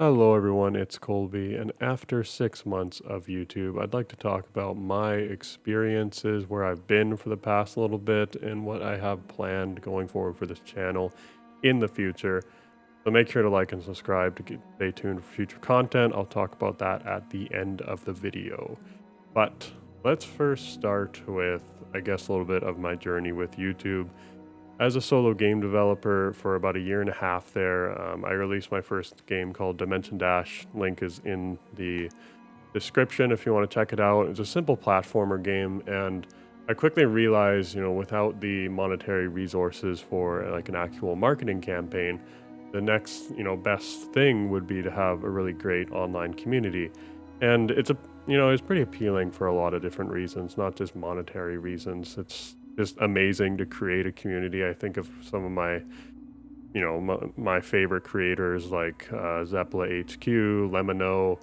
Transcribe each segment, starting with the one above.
Hello, everyone. It's Colby, and after 6 months of YouTube, I'd like to talk about my experiences, where I've been for the past little bit, and what I have planned going forward for this channel in the future. So make sure to like and subscribe to stay tuned for future content. I'll talk about that at the end of the video. But let's first start with, I guess, a little bit of my journey with YouTube. As a solo game developer for about a year and a half there, I released my first game called Dimension Dash. Link is in the description if you want to check it out. It's a simple platformer game, and I quickly realized, without the monetary resources for like an actual marketing campaign, the next, best thing would be to have a really great online community. And it's pretty appealing for a lot of different reasons, not just monetary reasons. It's just amazing to create a community. I think of some of my favorite creators like Zeppela HQ, Lemino,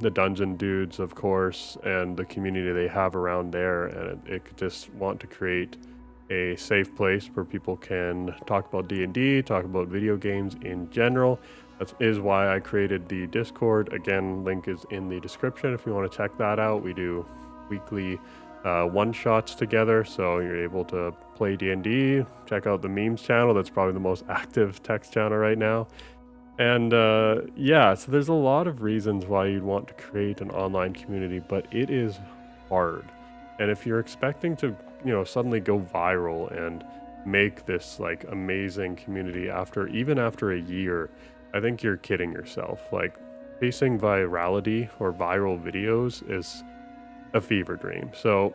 the Dungeon Dudes, of course, and the community they have around there. And it could just want to create a safe place where people can talk about D&D, talk about video games in general. That is why I created the Discord. Again, link is in the description if you want to check that out. We do weekly one-shots together, so you're able to play D&D. Check out the memes channel. That's probably the most active text channel right now. And yeah, so there's a lot of reasons why you'd want to create an online community, but it is hard. And if you're expecting to, suddenly go viral and make this like amazing community even after a year, I think you're kidding yourself. Like, chasing virality or viral videos is a fever dream. So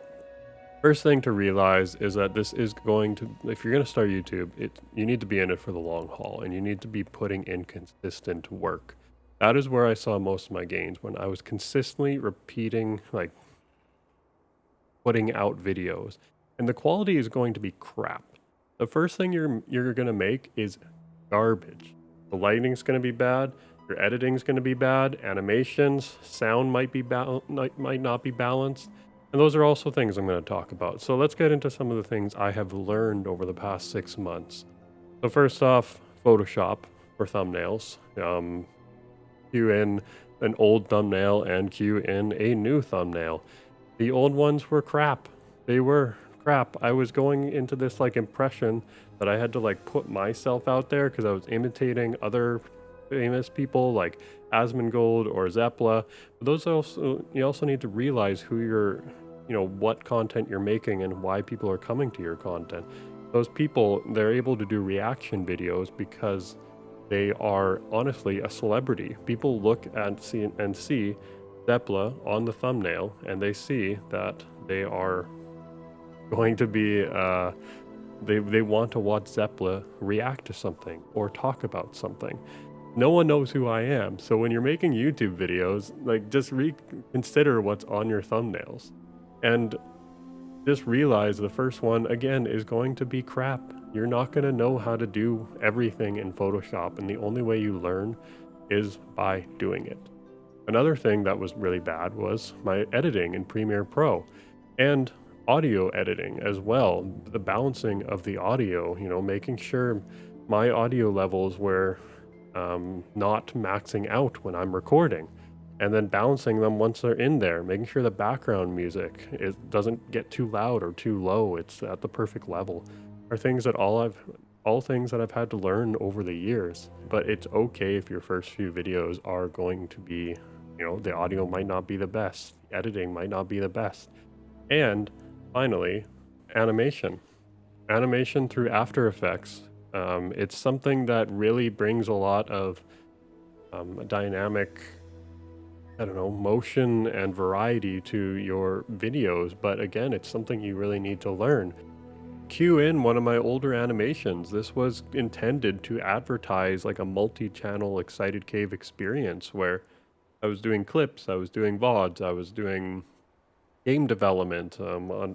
first thing to realize is that this is if you're going to start YouTube, you need to be in it for the long haul, and you need to be putting in consistent work. That is where I saw most of my gains, when I was consistently repeating, like, putting out videos, and the quality is going to be crap. The first thing you're going to make is garbage. The lighting's going to be bad, your editing's going to be bad, animations, sound might not be balanced, and those are also things I'm going to talk about. So let's get into some of the things I have learned over the past 6 months. So first off, Photoshop for thumbnails. Cue in an old thumbnail and cue in a new thumbnail. The old ones were crap. They were crap. I was going into this like impression that I had to like put myself out there because I was imitating other famous people like Asmongold or Zeppela. But you also need to realize what content you're making and why people are coming to your content. Those people, they're able to do reaction videos because they are honestly a celebrity. People look and see Zeppela on the thumbnail, and they see that they are going to be they want to watch Zeppela react to something or talk about something. No one knows who I am, so when you're making YouTube videos, like, just reconsider what's on your thumbnails, and just realize the first one again is going to be crap. You're not going to know how to do everything in Photoshop, and the only way you learn is by doing it. Another thing that was really bad was my editing in Premiere Pro, and audio editing as well. The balancing of the audio, making sure my audio levels were not maxing out when I'm recording, and then balancing them once they're in there, making sure the background music doesn't get too loud or too low. It's at the perfect level. Are things that all things that I've had to learn over the years. But it's okay if your first few videos are going to be, the audio might not be the best, the editing might not be the best. And finally, animation through After Effects. It's something that really brings a lot of dynamic, motion and variety to your videos. But again, it's something you really need to learn. Cue in one of my older animations. This was intended to advertise like a multi-channel Excited Cave experience where I was doing clips, I was doing VODs, I was doing game development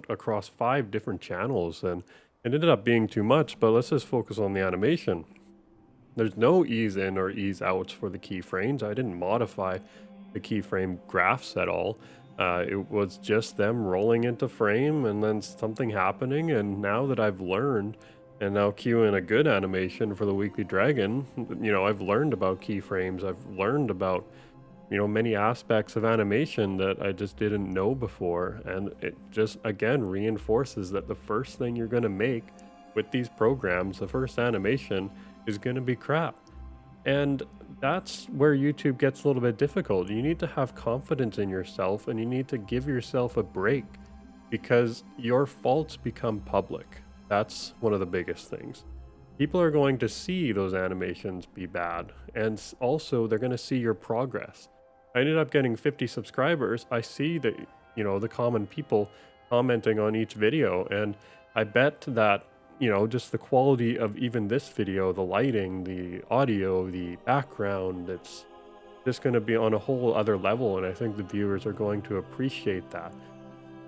across 5 different channels, and it ended up being too much, but let's just focus on the animation. There's no ease in or ease outs for the keyframes. I didn't modify the keyframe graphs at all. It was just them rolling into frame and then something happening, and now that I've learned and now cue in a good animation for the Weekly Dragon. You know, I've learned about keyframes. I've learned about, you know, many aspects of animation that I just didn't know before. And it just, again, reinforces that the first thing you're going to make with these programs, the first animation, is going to be crap. And that's where YouTube gets a little bit difficult. You need to have confidence in yourself and you need to give yourself a break because your faults become public. That's one of the biggest things. People are going to see those animations be bad, and also they're going to see your progress. I ended up getting 50 subscribers. I see that, you know, the common people commenting on each video, and I bet that, you know, just the quality of even this video, the lighting, the audio, the background, it's just going to be on a whole other level, and I think the viewers are going to appreciate that.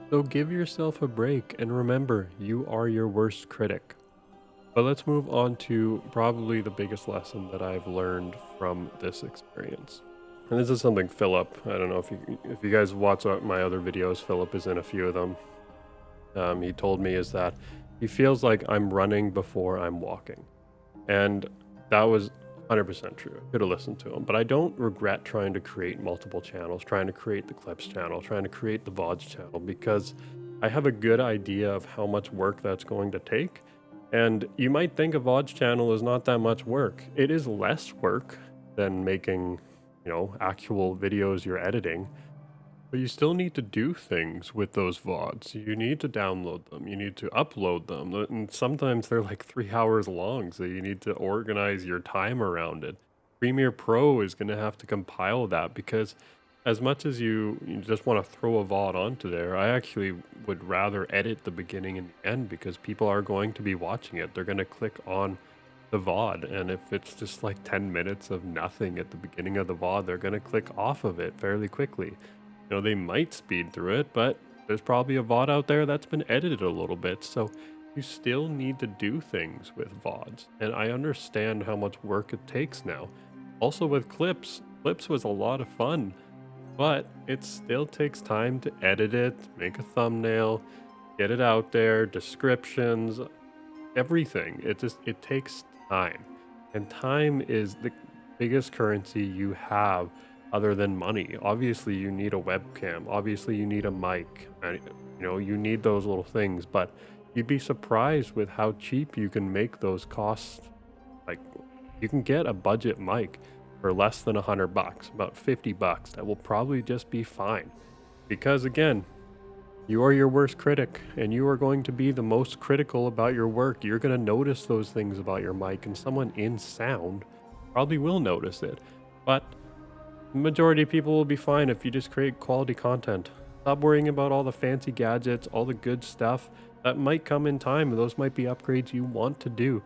So give yourself a break and remember, you are your worst critic. But let's move on to probably the biggest lesson that I've learned from this experience. And this is something Philip, I don't know if you guys watch my other videos, Philip is in a few of them. He told me is that he feels like I'm running before I'm walking. And that was 100% true. I could have listened to him, but I don't regret trying to create multiple channels, trying to create the Clips channel, trying to create the VODs channel, because I have a good idea of how much work that's going to take. And you might think a VODs channel is not that much work. It is less work than making, you know, actual videos you're editing. But you still need to do things with those VODs. You need to download them. You need to upload them. And sometimes they're like 3 hours long, so you need to organize your time around it. Premiere Pro is going to have to compile that because as much as you just want to throw a VOD onto there, I actually would rather edit the beginning and the end because people are going to be watching it. They're going to click on the VOD, and if it's just like 10 minutes of nothing at the beginning of the VOD, they're going to click off of it fairly quickly. You know, they might speed through it, but there's probably a VOD out there that's been edited a little bit, so you still need to do things with VODs, and I understand how much work it takes now. Also with Clips was a lot of fun, but it still takes time to edit it, make a thumbnail, get it out there, descriptions, everything. It takes time, and time is the biggest currency you have other than money. Obviously you need a webcam, obviously you need a mic, and you know, you need those little things, but you'd be surprised with how cheap you can make those costs. Like, you can get a budget mic for less than $100, about $50. That will probably just be fine, because again, you are your worst critic, and you are going to be the most critical about your work. You're going to notice those things about your mic, and someone in sound probably will notice it, but the majority of people will be fine if you just create quality content. Stop worrying about all the fancy gadgets, all the good stuff that might come in time. Those might be upgrades you want to do.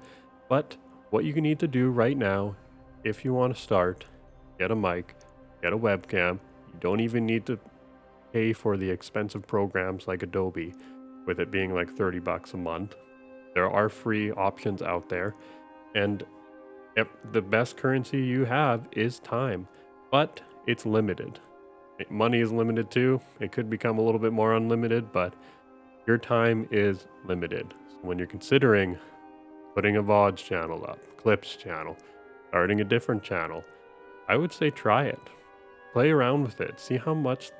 But what you need to do right now, if you want to start, get a mic, get a webcam. You don't even need to pay for the expensive programs like Adobe, with it being like $30 a month. There are free options out there. And if the best currency you have is time. But it's limited. Money is limited too. It could become a little bit more unlimited, but your time is limited. So when you're considering putting a VODs channel up, Clips channel, starting a different channel, I would say try it. Play around with it. See how much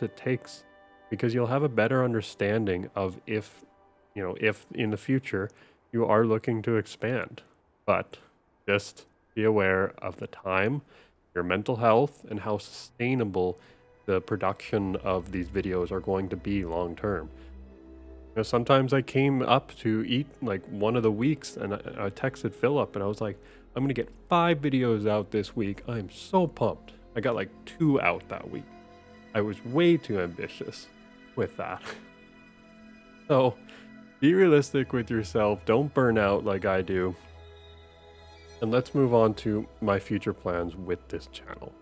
it takes, because you'll have a better understanding of if in the future you are looking to expand. But just be aware of the time, your mental health, and how sustainable the production of these videos are going to be long term. You know, sometimes I came up to eat like one of the weeks, and I texted Philip and I was like, I'm gonna get 5 videos out this week. I'm so pumped. I got like 2 out that week. I was way too ambitious with that. So be realistic with yourself. Don't burn out like I do. And let's move on to my future plans with this channel.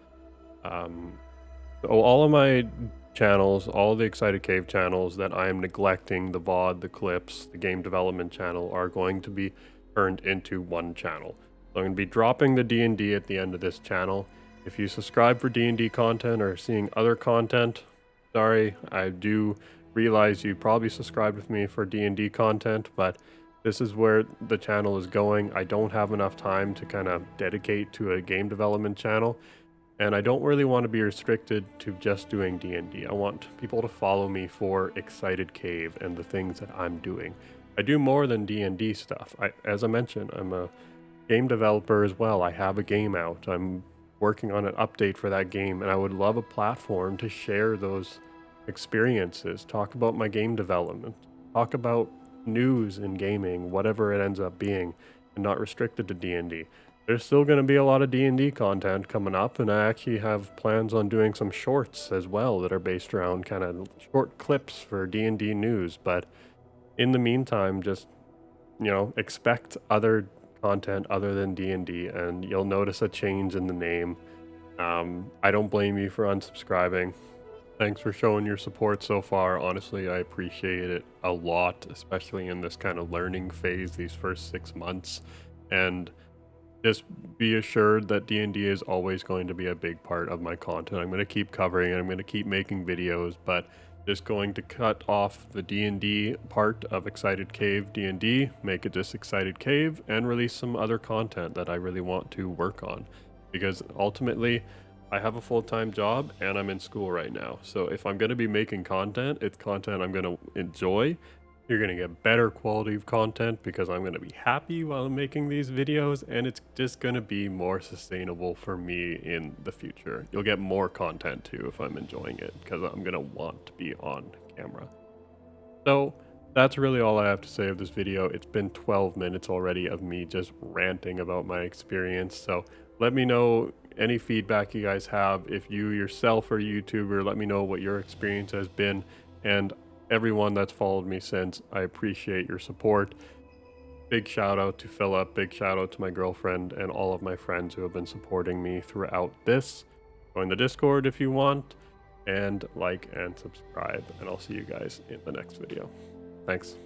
So all of my channels, all the Excited Cave channels that I am neglecting, the VOD, the Clips, the game development channel, are going to be turned into one channel. So I'm going to be dropping the D&D at the end of this channel. If you subscribe for D&D content or seeing other content, sorry, I do realize you probably subscribed with me for D&D content, but This is where the channel is going. I don't have enough time to kind of dedicate to a game development channel, and I don't really want to be restricted to just doing D&D. I want people to follow me for Excited Cave and the things that I'm doing. I do more than D&D stuff. As I mentioned, I'm a game developer as well. I have a game out. I'm working on an update for that game, and I would love a platform to share those experiences, talk about my game development, talk about news in gaming, whatever it ends up being, and not restricted to D&D. There's still going to be a lot of D&D content coming up, and I actually have plans on doing some shorts as well that are based around kind of short clips for D&D news. But in the meantime, just, expect other content other than D&D, and you'll notice a change in the name. I don't blame you for unsubscribing. Thanks for showing your support so far. Honestly, I appreciate it a lot, especially in this kind of learning phase, these first 6 months. And just be assured that D&D is always going to be a big part of my content. I'm going to keep covering it. I'm going to keep making videos, but just going to cut off the D&D part of Excited Cave D&D, make it just Excited Cave, and release some other content that I really want to work on. Because ultimately, I have a full-time job and I'm in school right now. So if I'm going to be making content, it's content I'm going to enjoy. You're going to get better quality of content because I'm going to be happy while I'm making these videos, and it's just going to be more sustainable for me in the future. You'll get more content too if I'm enjoying it because I'm going to want to be on camera. So that's really all I have to say of this video. It's been 12 minutes already of me just ranting about my experience. So let me know any feedback you guys have. If you yourself are a YouTuber, let me know what your experience has been. And everyone that's followed me since, I appreciate your support. Big shout out to Philip, big shout out to my girlfriend and all of my friends who have been supporting me throughout this. Join the Discord if you want, and like and subscribe, and I'll see you guys in the next video. Thanks.